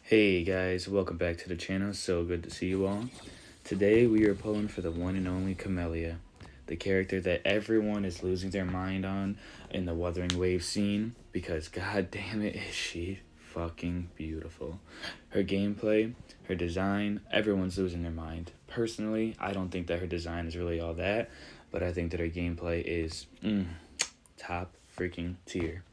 Hey guys, welcome back to the channel. So good to see you all. Today we are pulling for the one and only Camellya, the character that everyone is losing their mind on in the Wuthering Wave scene because god damn it is she fucking beautiful. Her gameplay, her design, everyone's losing their mind. Personally, I don't think that her design is really all that, but I think that her gameplay is top freaking tier.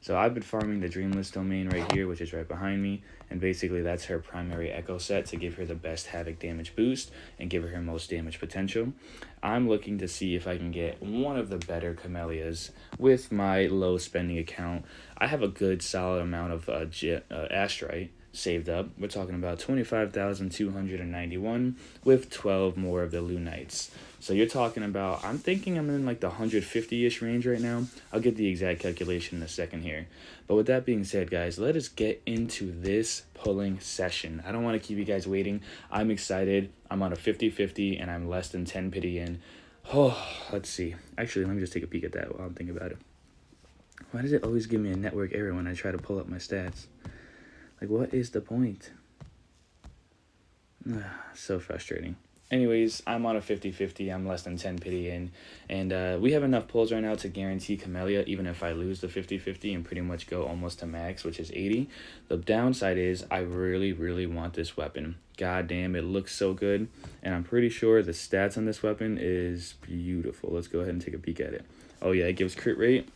So I've been farming the Dreamless domain right here, which is right behind me, and basically that's her primary echo set to give her the best Havoc damage boost and give her most damage potential. I'm looking to see if I can get one of the better Camellya's with my low spending account. I have a good solid amount of Astrite saved up. We're talking about 25,291 with 12 more of the Lunites. So you're talking about, I'm thinking I'm in like the 150-ish range right now. I'll get the exact calculation in a second here. But with that being said, guys, let us get into this pulling session. I don't want to keep you guys waiting. I'm excited. I'm on a 50-50 and I'm less than 10 pity in. Oh, let's see. Actually, let me just take a peek at that while I'm thinking about it. Why does it always give me a network error when I try to pull up my stats? Like, what is the point? So frustrating. Anyways, I'm on a 50-50. I'm less than 10 pity in. And we have enough pulls right now to guarantee Camellya, even if I lose the 50-50 and pretty much go almost to max, which is 80. The downside is I really, really want this weapon. God damn, it looks so good. And I'm pretty sure the stats on this weapon is beautiful. Let's go ahead and take a peek at it. Oh yeah, it gives crit rate.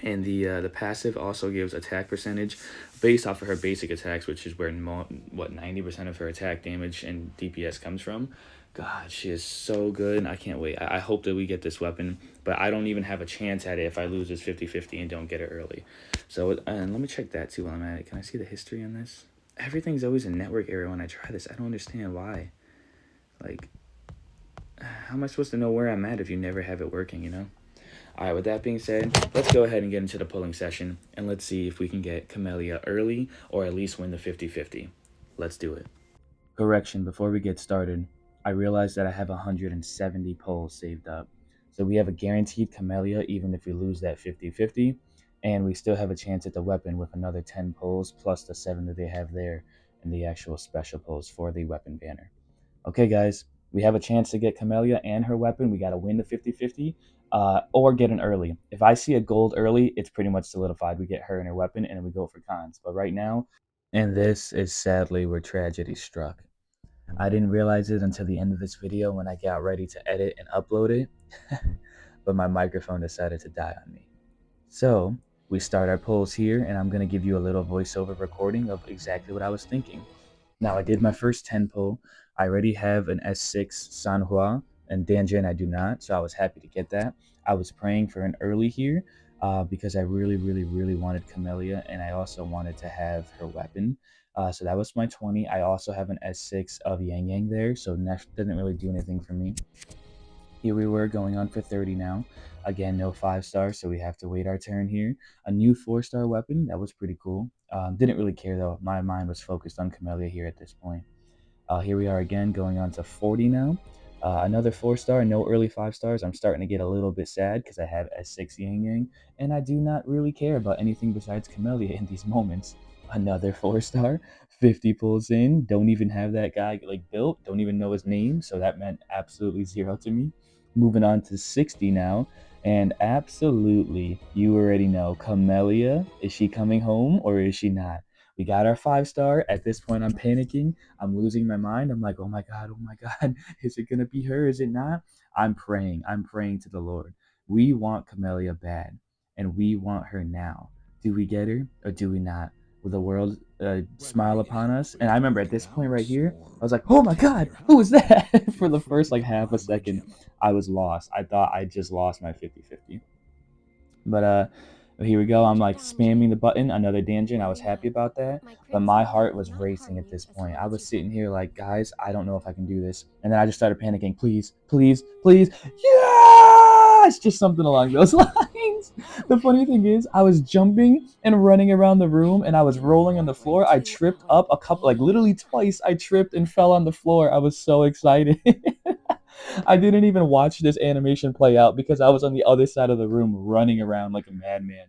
And the passive also gives attack percentage based off of her basic attacks, which is where 90% of her attack damage and DPS comes from. God, she is so good. I can't wait. I hope that we get this weapon, but I don't even have a chance at it if I lose this 50-50 and don't get it early. So, and let me check that too while I'm at it. Can I see the history on this? Everything's always a network error when I try this. I don't understand why. Like, how am I supposed to know where I'm at if you never have it working, you know? Alright, with that being said, let's go ahead and get into the pulling session, and let's see if we can get Camellya early, or at least win the 50-50. Let's do it. Correction, before we get started, I realized that I have 170 pulls saved up. So we have a guaranteed Camellya even if we lose that 50-50, and we still have a chance at the weapon with another 10 pulls, plus the 7 that they have there, and the actual special pulls for the weapon banner. Okay, guys, we have a chance to get Camellya and her weapon. We got to win the 50-50 or get an early. If I see a gold early, it's pretty much solidified. We get her and her weapon, and then we go for cons. But right now, and this is sadly where tragedy struck. I didn't realize it until the end of this video when I got ready to edit and upload it, but my microphone decided to die on me. So we start our polls here, and I'm going to give you a little voiceover recording of exactly what I was thinking. Now, I did my first 10 pull. I already have an S6 Sanhua, and Danjin I do not, so I was happy to get that. I was praying for an early here because I really, really, really wanted Camellya, and I also wanted to have her weapon. So that was my 20. I also have an S6 of Yang Yang there, so that didn't really do anything for me. Here we were going on for 30 now. Again, no 5-star, so we have to wait our turn here. A new 4-star weapon, that was pretty cool. Didn't really care though. My mind was focused on Camellya here at this point. Here we are again, going on to 40 now. Another 4-star, no early 5-stars. I'm starting to get a little bit sad because I have S6 Yang Yang, and I do not really care about anything besides Camellya in these moments. Another 4-star, 50 pulls in. Don't even have that guy like built. Don't even know his name, so that meant absolutely 0 to me. Moving on to 60 now, and absolutely, you already know, Camellya, is she coming home or is she not? We got our 5-star. At this point, I'm panicking. I'm losing my mind. I'm like, oh my God, is it gonna be her? Is it not? I'm praying. I'm praying to the Lord. We want Camellya bad, and we want her now. Do we get her or do we not? Will the world smile upon us? And I remember at this point right here, I was like, oh my God, who was that? For the first like half a second, I was lost. I thought I just lost my 50-50. But here we go. I'm like spamming the button, another dungeon. I was happy about that, but my heart was racing at this point. I was sitting here like, guys, I don't know if I can do this. And then I just started panicking. Please, please, please. Yes! Just something along those lines. The funny thing is, I was jumping and running around the room and I was rolling on the floor. I tripped up a couple, like literally twice. I tripped and fell on the floor. I was so excited. I didn't even watch this animation play out because I was on the other side of the room running around like a madman.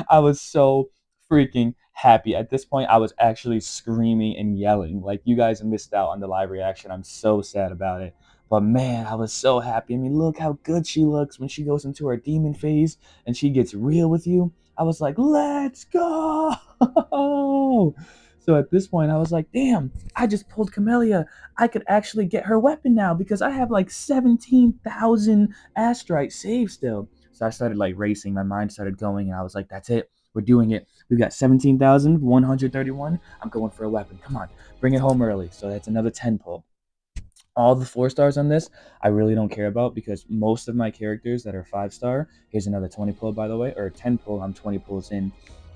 I was so freaking happy. At this point, I was actually screaming and yelling. Like, you guys missed out on the live reaction. I'm so sad about it. But man, I was so happy. I mean, look how good she looks when she goes into her demon phase and she gets real with you. I was like, let's go. So at this point, I was like, damn, I just pulled Camellya. I could actually get her weapon now because I have like 17,000 astrite saved still. So I started like racing. My mind started going, and I was like, that's it. We're doing it. We've got 17,131. I'm going for a weapon. Come on, bring it home early. So that's another 10 pull. All the 4 stars on this, I really don't care about because most of my characters that are 5 star, here's another 20 pull, by the way, or 10 pull, I'm 20 pulls in.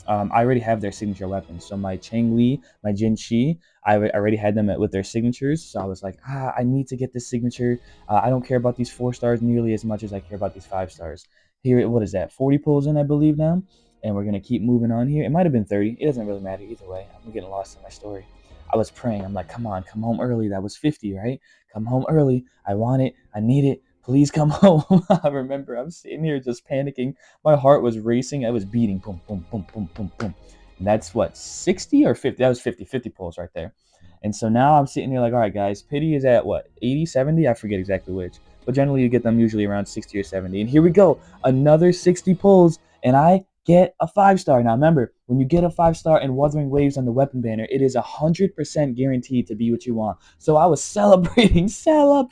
I already have their signature weapons. So my Chang Li, my Jin Shi, I already had them with their signatures. So I was like, I need to get this signature. I don't care about these 4 stars nearly as much as I care about these 5 stars. Here, what is that? 40 pulls in, I believe now. And we're going to keep moving on here. It might have been 30. It doesn't really matter either way. I'm getting lost in my story. I was praying. I'm like, come on, come home early. That was 50, right? Come home early. I want it. I need it. Please come home. I remember I'm sitting here just panicking. My heart was racing. I was beating. Boom, boom, boom, boom, boom, boom. And that's what, 60 or 50? That was 50, 50 pulls right there. And so now I'm sitting here like, all right, guys, pity is at what, 80, 70? I forget exactly which. But generally, you get them usually around 60 or 70. And here we go. Another 60 pulls. And I get a 5 star. Now remember, when you get a 5 star in Wuthering Waves on the weapon banner, it is 100% guaranteed to be what you want. So I was celebrating so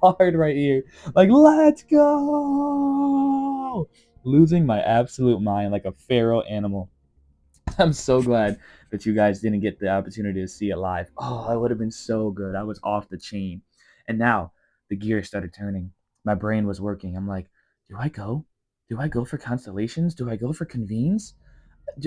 hard right here. Like, let's go! Losing my absolute mind like a feral animal. I'm so glad that you guys didn't get the opportunity to see it live. Oh, it would have been so good. I was off the chain. And now the gears started turning. My brain was working. I'm like, do I go? Do I go for constellations? Do I go for convenes?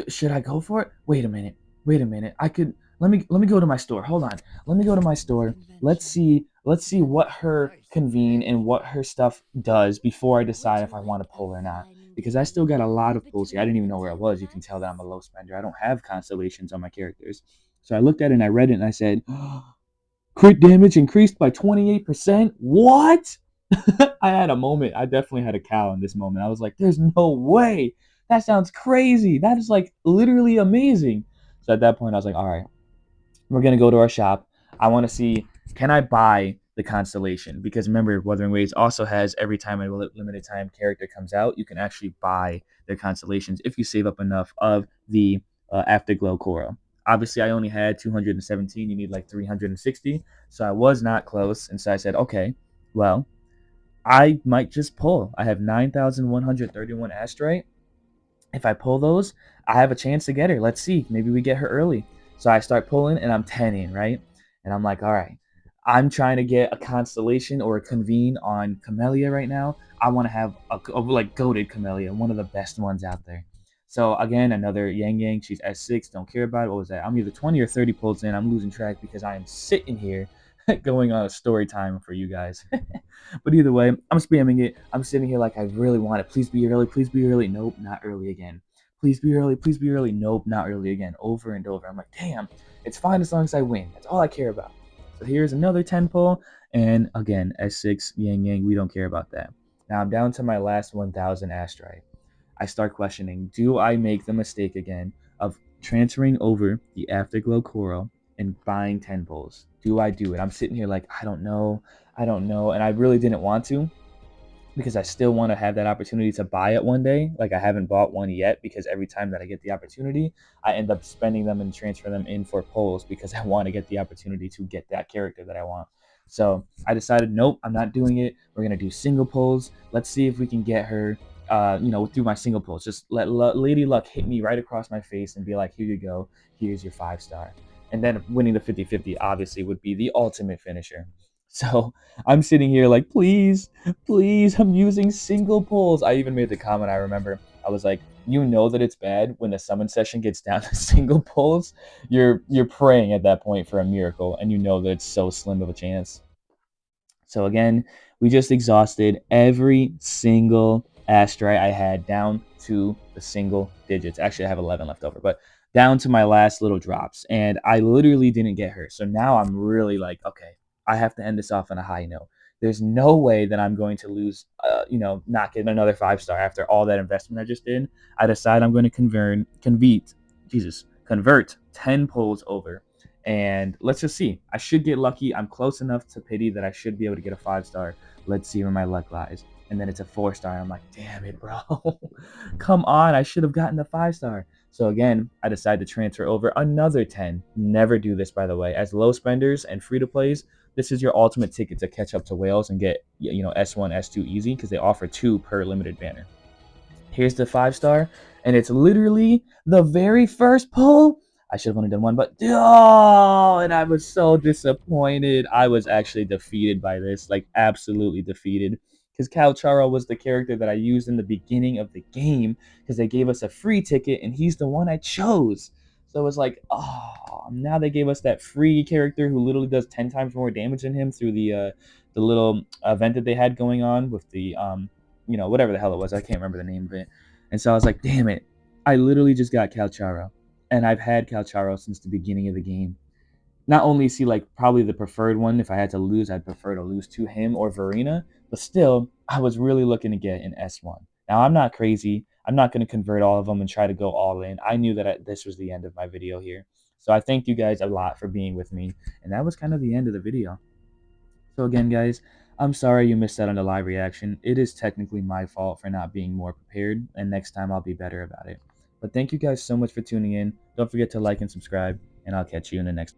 Should I go for it? Wait a minute. Wait a minute. I could let me go to my store. Hold on. Let me go to my store. Let's see what her convene and what her stuff does before I decide if I want to pull or not. Because I still got a lot of pulls here. I didn't even know where I was. You can tell that I'm a low spender. I don't have constellations on my characters. So I looked at it and I read it and I said, crit damage increased by 28%. What? I had a moment. I definitely had a cow in this moment. I was like, there's no way. That sounds crazy. That is like literally amazing. So at that point, I was like, all right, we're going to go to our shop. I want to see, can I buy the constellation? Because remember, Wuthering Waves also has every time a limited time character comes out, you can actually buy their constellations if you save up enough of the Afterglow Coral. Obviously, I only had 217. You need like 360. So I was not close. And so I said, okay, well, I might just pull. I have 9,131 astrite. If I pull those, I have a chance to get her. Let's see. Maybe we get her early. So I start pulling and I'm 10 in, right? And I'm like, all right, I'm trying to get a constellation or a convene on Camellya right now. I want to have a like goated Camellya, one of the best ones out there. So again, another Yang Yang. She's S6. Don't care about it. What was that? I'm either 20 or 30 pulls in. I'm losing track because I am sitting here going on a story time for you guys. But either way, I'm spamming it. I'm sitting here like I really want it. Please be early. Please be early. Nope, not early again. Please be early. Please be early. Nope, not early again. Over and over. I'm like, damn, it's fine as long as I win. That's all I care about. So here's another 10 pull. And again, S6, Yang Yang, we don't care about that. Now I'm down to my last 1,000 astrite. I start questioning, do I make the mistake again of transferring over the Afterglow Coral and buying 10 pulls? Do I do it? I'm sitting here like, I don't know. I don't know. And I really didn't want to because I still want to have that opportunity to buy it one day. Like I haven't bought one yet because every time that I get the opportunity, I end up spending them and transfer them in for pulls because I want to get the opportunity to get that character that I want. So I decided, nope, I'm not doing it. We're gonna do single pulls. Let's see if we can get her. Through my single pulls, just let Lady Luck hit me right across my face and be like, "Here you go. Here's your 5 star." And then winning the 50-50 obviously would be the ultimate finisher. So I'm sitting here like, please, please, I'm using single pulls. I even made the comment, I remember. I was like, you know that it's bad when the summon session gets down to single pulls. You're praying at that point for a miracle, and you know that it's so slim of a chance. So again, we just exhausted every single asteroid I had down to the single digits. Actually, I have 11 left over, but down to my last little drops. And I literally didn't get her. So now I'm really like, okay, I have to end this off on a high note. There's no way that I'm going to lose, not get another 5 star after all that investment I just did. I decide I'm going to convert, Jesus, convert 10 pulls over. And let's just see. I should get lucky. I'm close enough to pity that I should be able to get a 5-star. Let's see where my luck lies. And then it's a 4-star. I'm like, damn it, bro. Come on. I should have gotten the 5-star. So again, I decided to transfer over another 10. Never do this, by the way. As low spenders and free to plays, this is your ultimate ticket to catch up to whales and get, S1, S2 easy, because they offer 2 per limited banner. Here's the 5-star, and it's literally the very first pull. I should have only done one, but oh, and I was so disappointed. I was actually defeated by this, like absolutely defeated. Because Calcharo was the character that I used in the beginning of the game, because they gave us a free ticket, and he's the one I chose. So it was like, oh, now they gave us that free character who literally does 10 times more damage than him through the little event that they had going on with the whatever the hell it was. I can't remember the name of it. And so I was like, damn it. I literally just got Calcharo. And I've had Calcharo since the beginning of the game. Not only is he like probably the preferred one, if I had to lose, I'd prefer to lose to him or Verena. But still, I was really looking to get an S1. Now, I'm not crazy. I'm not going to convert all of them and try to go all in. I knew that this was the end of my video here. So I thank you guys a lot for being with me. And that was kind of the end of the video. So again, guys, I'm sorry you missed out on the live reaction. It is technically my fault for not being more prepared, and next time I'll be better about it. But thank you guys so much for tuning in. Don't forget to like and subscribe, and I'll catch you in the next